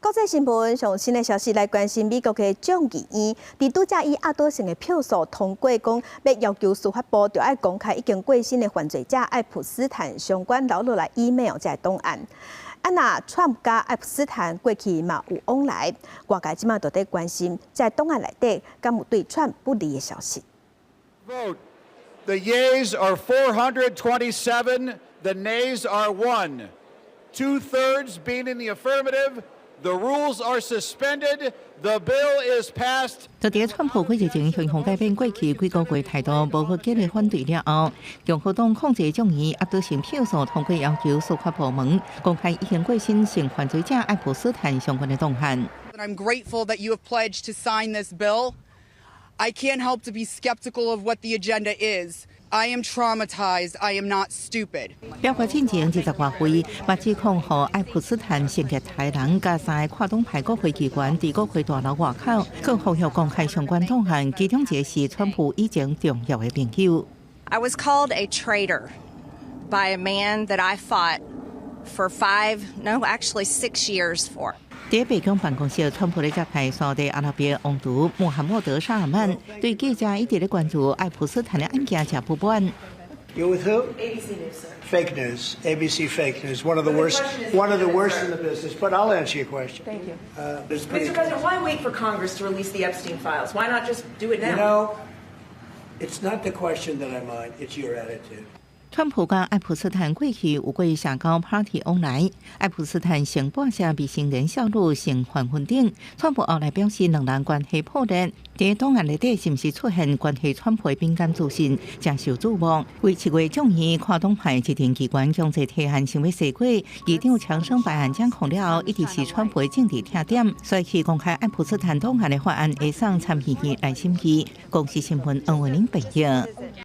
国际新闻上新的消息来关心美国的众议院，伫拄则以压倒性的票数通过，讲要求司法部就要公开已经过身的犯罪者爱普斯坦相关留落来 email 这档案。那川普甲爱普斯坦过去嘛有往来，外界即马都在关心，在档案内底敢有对川不利的消息。Vote. The yeas are 427. The nays are 1. 2/3 being in the affirmative. The rules are suspended. The bill is passed. 就伫川普过日前形象改变过去几个月态度无可激烈反对了后，共和党控制众议压倒性票数通过要求司法部门公开已经过身性犯罪者爱普斯坦相关的档案。I'm grateful that you have pledged to sign this bill. I can't help to be skeptical of what the agenda is. I am traumatized. I am not stupid. 表决进前20多回，把指控和爱普斯坦性格太人加3个跨党派国会议员伫国会大楼外口，更呼吁公开相关档案，其中一个是川普以前重要的朋友。I was called a traitor by a man that I fought for 6 years for. 在白宫办公室，川普咧接待沙特阿拉伯王储穆罕默德·沙尔曼，对记者一直咧关注爱普斯坦的案件吃不满。You with who? ABC News, sir. Fake news. ABC fake news. One of the worst in the business. But I'll answer your question. Thank you. Mr. President, why wait for Congress to release the Epstein files? Why not just do it now? You know, it's not the question that I mind. It's your attitude. 川普甲爱普斯坦过去有过社交 party 往来，爱普斯坦成半写未成年少女性犯婚等。川普后来表示，两人关系破裂。在档案内底是毋是出现关系川普的敏感资讯，正受注目。为7月众议跨党派一定机关强制提案想要试过，议长强生白案掌控了后，一直是川普的政治痛点，所以去公开爱普斯坦档案的法案会送参议院来审议。公司新闻恩文玲报道。